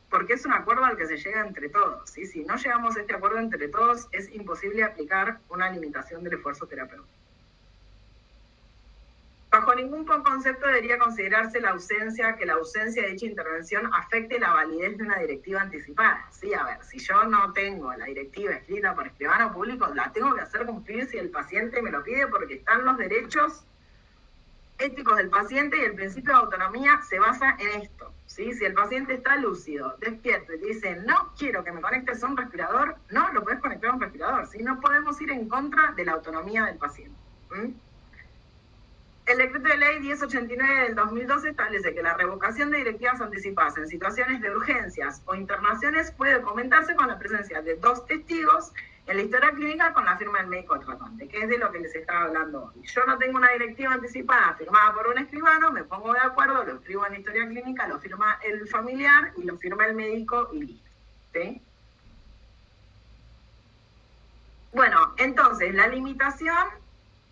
porque es un acuerdo al que se llega entre todos, ¿sí? Si no llegamos a este acuerdo entre todos, es imposible aplicar una limitación del esfuerzo terapéutico. Bajo ningún concepto debería considerarse que la ausencia de dicha intervención afecte la validez de una directiva anticipada. Sí, a ver, si yo no tengo la directiva escrita por escribano público, la tengo que hacer cumplir si el paciente me lo pide, porque están los derechos éticos del paciente y el principio de autonomía se basa en esto. ¿Sí? Si el paciente está lúcido, despierto y te dice, no quiero que me conectes a un respirador, no lo puedes conectar a un respirador. ¿Sí? No podemos ir en contra de la autonomía del paciente. El decreto de ley 1089 del 2012 establece que la revocación de directivas anticipadas en situaciones de urgencias o internaciones puede documentarse con la presencia de 2 testigos en la historia clínica con la firma del médico tratante, que es de lo que les estaba hablando hoy. Yo no tengo una directiva anticipada firmada por un escribano, me pongo de acuerdo, lo escribo en la historia clínica, lo firma el familiar y lo firma el médico y listo. ¿Sí? Bueno, entonces, la limitación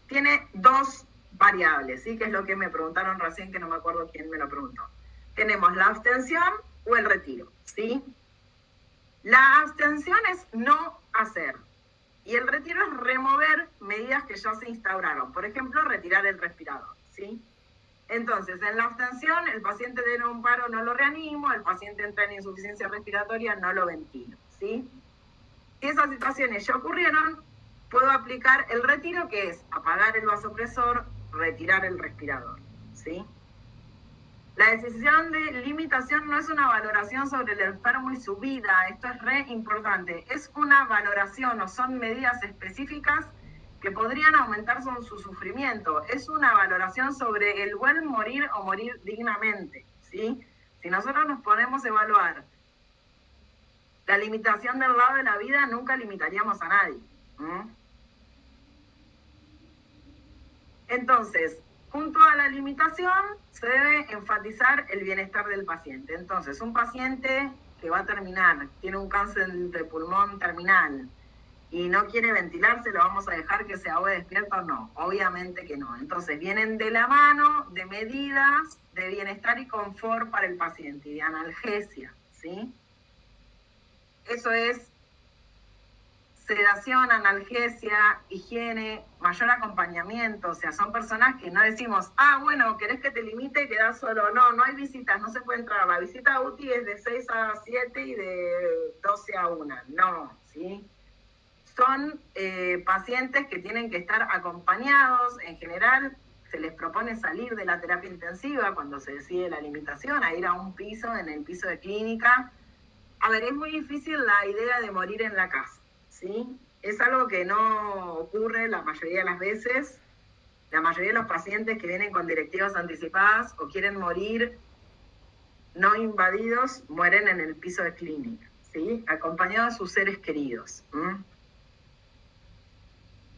tiene 2 variables, ¿sí? Que es lo que me preguntaron recién, que no me acuerdo quién me lo preguntó. Tenemos la abstención o el retiro, ¿sí? La abstención es no hacer, y el retiro es remover medidas que ya se instauraron, por ejemplo, retirar el respirador, ¿sí? Entonces, en la abstención, el paciente tiene un paro, no lo reanimo, el paciente entra en insuficiencia respiratoria, no lo ventilo, ¿sí? Si esas situaciones ya ocurrieron, puedo aplicar el retiro, que es apagar el vasopresor, retirar el respirador, ¿sí? La decisión de limitación no es una valoración sobre el enfermo y su vida, esto es re importante, es una valoración o son medidas específicas que podrían aumentar su sufrimiento, es una valoración sobre el buen morir o morir dignamente, ¿sí? Si nosotros nos ponemos a evaluar la limitación del lado de la vida, nunca limitaríamos a nadie. Entonces, junto a la limitación, se debe enfatizar el bienestar del paciente. Entonces, un paciente que va a terminar, tiene un cáncer de pulmón terminal y no quiere ventilarse, ¿lo vamos a dejar que se ahogue despierto o no? Obviamente que no. Entonces, vienen de la mano de medidas de bienestar y confort para el paciente y de analgesia, ¿sí? Eso es sedación, analgesia, higiene, mayor acompañamiento. O sea, son personas que no decimos, bueno, ¿querés que te limite? Quedás solo. No, no hay visitas, no se puede entrar. La visita UTI es de 6 a 7 y de 12 a 1. No, ¿sí? Son pacientes que tienen que estar acompañados. En general, se les propone salir de la terapia intensiva cuando se decide la limitación, a ir a un piso, en el piso de clínica. A ver, es muy difícil la idea de morir en la casa, ¿sí? Es algo que no ocurre la mayoría de las veces. La mayoría de los pacientes que vienen con directivas anticipadas o quieren morir no invadidos, mueren en el piso de clínica, ¿sí? Acompañados de sus seres queridos.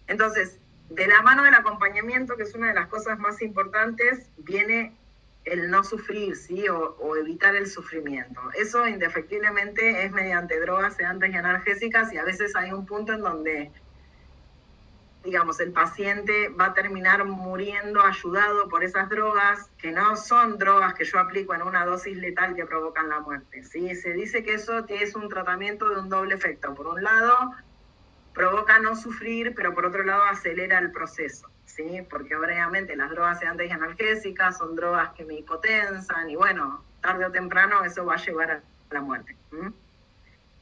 Entonces, de la mano del acompañamiento, que es una de las cosas más importantes, viene el no sufrir, ¿sí? O evitar el sufrimiento. Eso indefectiblemente es mediante drogas sedantes y analgésicas, y a veces hay un punto en donde, digamos, el paciente va a terminar muriendo ayudado por esas drogas, que no son drogas que yo aplico en una dosis letal que provocan la muerte, ¿sí? Se dice que eso es un tratamiento de un doble efecto. Por un lado, provoca no sufrir, pero por otro lado acelera el proceso, ¿sí? Porque obviamente las drogas sedantes y analgésicas son drogas que me hipotensan y bueno, tarde o temprano eso va a llevar a la muerte.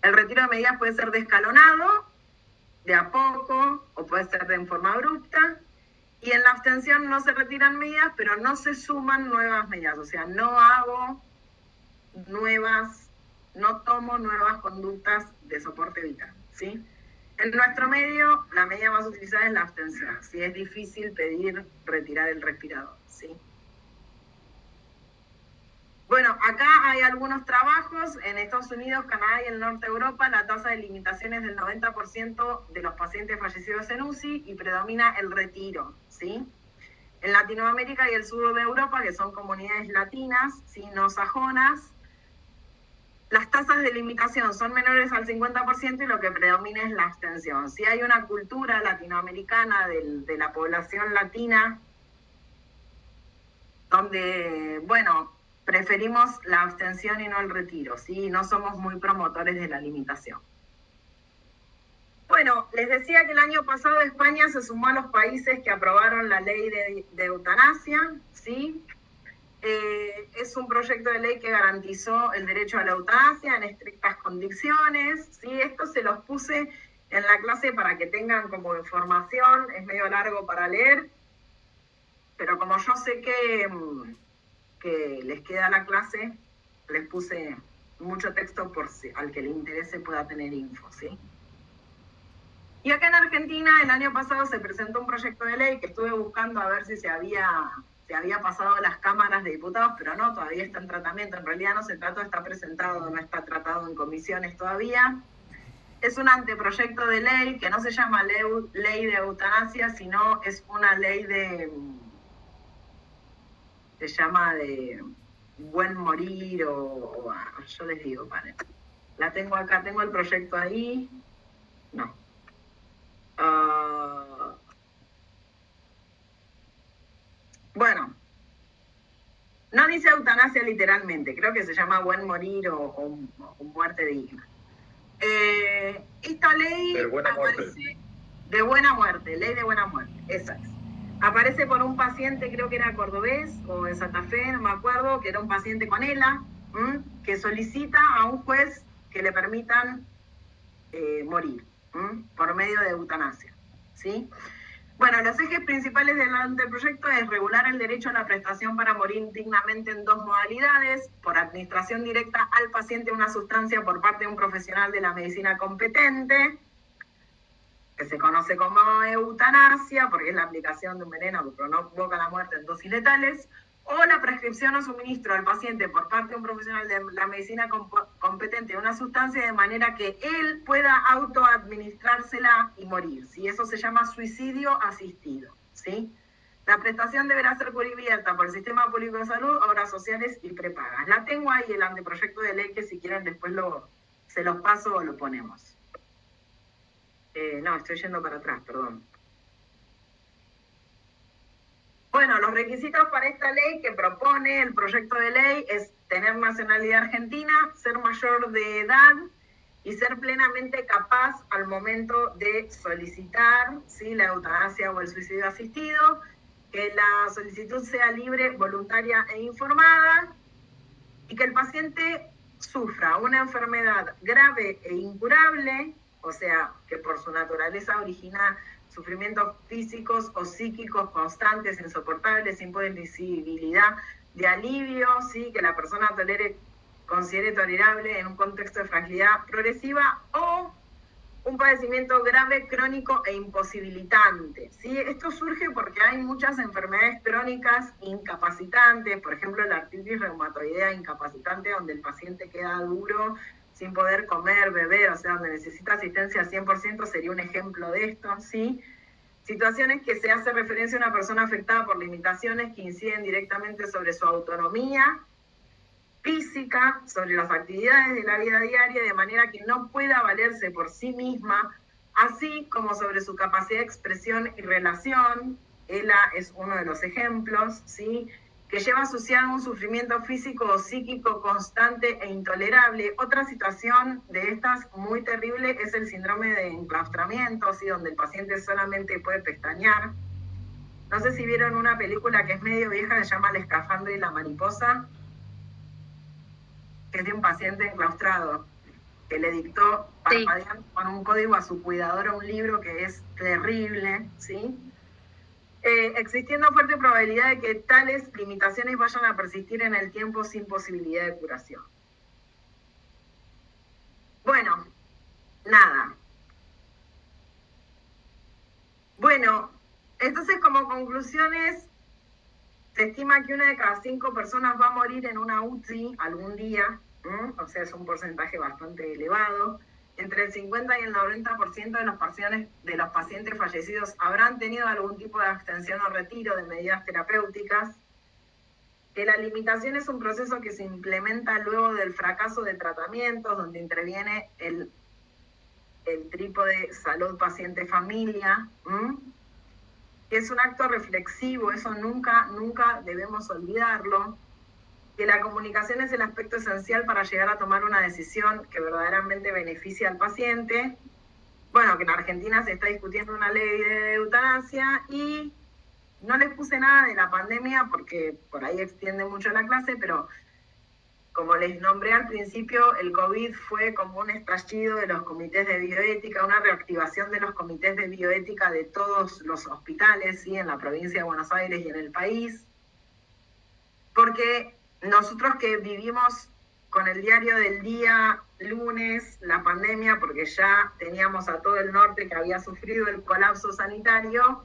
El retiro de medidas puede ser descalonado, de a poco, o puede ser en forma abrupta, y en la abstención no se retiran medidas, pero no se suman nuevas medidas, o sea, no tomo nuevas conductas de soporte vital, ¿sí? En nuestro medio, la medida más utilizada es la abstención. Si es difícil pedir retirar el respirador, ¿sí? Bueno, acá hay algunos trabajos. En Estados Unidos, Canadá y el norte de Europa, la tasa de limitación es del 90% de los pacientes fallecidos en UCI y predomina el retiro, ¿sí? En Latinoamérica y el sur de Europa, que son comunidades latinas, ¿sí? No sajonas, las tasas de limitación son menores al 50% y lo que predomina es la abstención. Si hay una cultura latinoamericana de la población latina donde, bueno, preferimos la abstención y no el retiro, ¿sí? No somos muy promotores de la limitación. Bueno, les decía que el año pasado España se sumó a los países que aprobaron la ley de eutanasia, ¿sí? Es un proyecto de ley que garantizó el derecho a la eutanasia en estrictas condiciones, ¿sí? Esto se los puse en la clase para que tengan como información, es medio largo para leer, pero como yo sé que les queda la clase, les puse mucho texto por si al que le interese pueda tener info, ¿sí? Y acá en Argentina el año pasado se presentó un proyecto de ley que estuve buscando a ver si se había pasado a las cámaras de diputados, pero no, todavía está en tratamiento. En realidad no se trató, está presentado, no está tratado en comisiones todavía. Es un anteproyecto de ley que no se llama ley de eutanasia, sino es una ley se llama de buen morir yo les digo, vale. La tengo acá, tengo el proyecto ahí. No. Bueno, no dice eutanasia literalmente, creo que se llama buen morir o muerte digna. Esta ley aparece de buena muerte, ley de buena muerte, esa es. Aparece por un paciente, creo que era cordobés o de Santa Fe, no me acuerdo, que era un paciente con ELA, que solicita a un juez que le permitan morir por medio de eutanasia, ¿sí? Bueno, los ejes principales del anteproyecto es regular el derecho a la prestación para morir dignamente en dos modalidades: por administración directa al paciente de una sustancia por parte de un profesional de la medicina competente, que se conoce como eutanasia, porque es la aplicación de un veneno que provoca la muerte en dosis letales, o la prescripción o suministro al paciente por parte de un profesional de la medicina competente de una sustancia de manera que él pueda autoadministrársela y morir, ¿sí? Eso se llama suicidio asistido, ¿sí? La prestación deberá ser cubierta por el Sistema Público de Salud, obras sociales y prepagas. La tengo ahí, el anteproyecto de ley, que si quieren después se los paso o lo ponemos. No, estoy yendo para atrás, perdón. Bueno, los requisitos para esta ley que propone el proyecto de ley es tener nacionalidad argentina, ser mayor de edad y ser plenamente capaz al momento de solicitar, ¿sí?, la eutanasia o el suicidio asistido, que la solicitud sea libre, voluntaria e informada, y que el paciente sufra una enfermedad grave e incurable, o sea, que por su naturaleza origina sufrimientos físicos o psíquicos constantes, insoportables, sin posibilidad de alivio, ¿sí?, que la persona considere tolerable en un contexto de fragilidad progresiva, o un padecimiento grave, crónico e imposibilitante, ¿sí? Esto surge porque hay muchas enfermedades crónicas incapacitantes, por ejemplo la artritis reumatoidea incapacitante, donde el paciente queda duro, sin poder comer, beber, o sea, donde necesita asistencia 100%, sería un ejemplo de esto, ¿sí? Situaciones que se hace referencia a una persona afectada por limitaciones que inciden directamente sobre su autonomía física, sobre las actividades de la vida diaria, de manera que no pueda valerse por sí misma, así como sobre su capacidad de expresión y relación. ELA es uno de los ejemplos, ¿sí?, que lleva asociado un sufrimiento físico o psíquico constante e intolerable. Otra situación de estas muy terrible es el síndrome de enclaustramiento, ¿sí?, donde el paciente solamente puede pestañear. No sé si vieron una película que es medio vieja que se llama El escafandro y la mariposa, que es de un paciente enclaustrado, que le dictó parpadeando con un código a su cuidadora un libro que es terrible, ¿sí? Existiendo fuerte probabilidad de que tales limitaciones vayan a persistir en el tiempo sin posibilidad de curación. Bueno, nada. Bueno, entonces como conclusiones, se estima que 1 de cada 5 personas va a morir en una UCI algún día, o sea, es un porcentaje bastante elevado. Entre el 50 y el 90% de los pacientes fallecidos habrán tenido algún tipo de abstención o retiro de medidas terapéuticas. Que la limitación es un proceso que se implementa luego del fracaso de tratamientos, donde interviene el trípode salud, paciente, familia, que es un acto reflexivo, eso nunca debemos olvidarlo, que la comunicación es el aspecto esencial para llegar a tomar una decisión que verdaderamente beneficie al paciente, bueno, que en Argentina se está discutiendo una ley de eutanasia y no les puse nada de la pandemia porque por ahí extiende mucho la clase, pero como les nombré al principio, el COVID fue como un estallido de los comités de bioética, una reactivación de los comités de bioética de todos los hospitales, ¿sí? En la provincia de Buenos Aires y en el país, porque nosotros que vivimos con el diario del día lunes la pandemia, porque ya teníamos a todo el norte que había sufrido el colapso sanitario,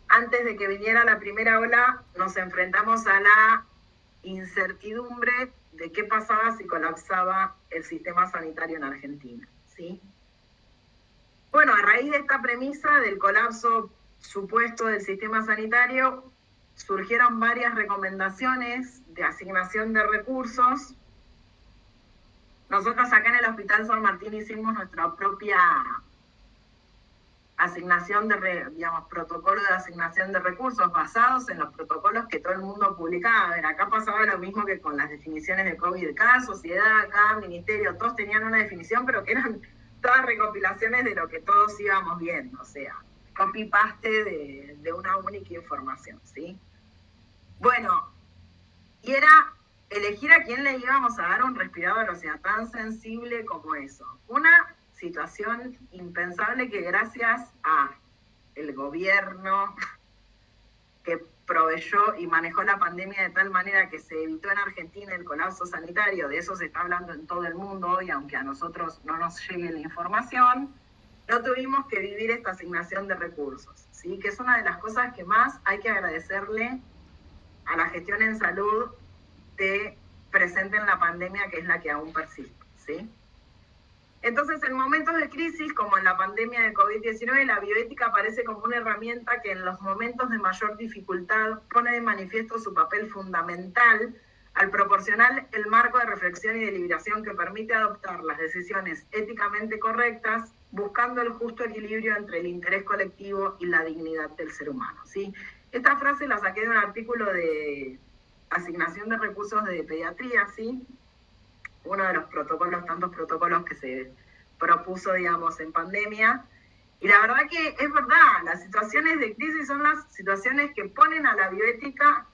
antes de que viniera la primera ola nos enfrentamos a la incertidumbre de qué pasaba si colapsaba el sistema sanitario en Argentina, ¿sí? Bueno, a raíz de esta premisa del colapso supuesto del sistema sanitario, surgieron varias recomendaciones de asignación de recursos. Nosotros acá en el Hospital San Martín hicimos nuestra propia asignación protocolo de asignación de recursos basados en los protocolos que todo el mundo publicaba. A ver, acá pasaba lo mismo que con las definiciones de COVID. Cada sociedad, cada ministerio, todos tenían una definición, pero que eran todas recopilaciones de lo que todos íbamos viendo, o sea, copy-paste de una única información, ¿sí? Bueno, y era elegir a quién le íbamos a dar un respirador, o sea, tan sensible como eso. Una situación impensable que gracias a el gobierno que proveyó y manejó la pandemia de tal manera que se evitó en Argentina el colapso sanitario, de eso se está hablando en todo el mundo hoy, aunque a nosotros no nos llegue la información, no tuvimos que vivir esta asignación de recursos, ¿sí? Que es una de las cosas que más hay que agradecerle a la gestión en salud de presente en la pandemia, que es la que aún persiste, ¿sí? Entonces, en momentos de crisis, como en la pandemia de COVID-19, la bioética aparece como una herramienta que en los momentos de mayor dificultad pone de manifiesto su papel fundamental al proporcionar el marco de reflexión y deliberación que permite adoptar las decisiones éticamente correctas, buscando el justo equilibrio entre el interés colectivo y la dignidad del ser humano, ¿sí? Esta frase la saqué de un artículo de asignación de recursos de pediatría, ¿sí? Uno de los protocolos, tantos protocolos que se propuso, digamos, en pandemia. Y la verdad que es verdad, las situaciones de crisis son las situaciones que ponen a la bioética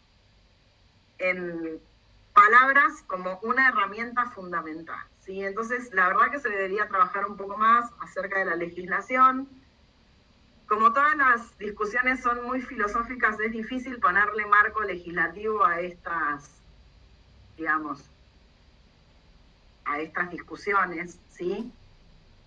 en palabras como una herramienta fundamental, ¿sí? Entonces, la verdad que se debería trabajar un poco más acerca de la legislación. Como todas las discusiones son muy filosóficas, es difícil ponerle marco legislativo a estas, digamos, a estas discusiones, ¿sí?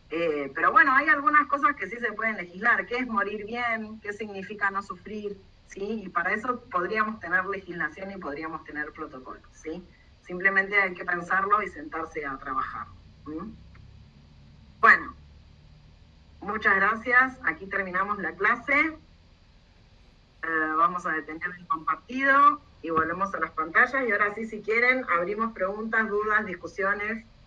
Pero bueno, hay algunas cosas que sí se pueden legislar. ¿Qué es morir bien? ¿Qué significa no sufrir? ¿Sí? Y para eso podríamos tener legislación y podríamos tener protocolos, ¿sí? Simplemente hay que pensarlo y sentarse a trabajar. ¿Mm? Bueno, muchas gracias. Aquí terminamos la clase. Vamos a detener el compartido y volvemos a las pantallas. Y ahora sí, si quieren, abrimos preguntas, dudas, discusiones.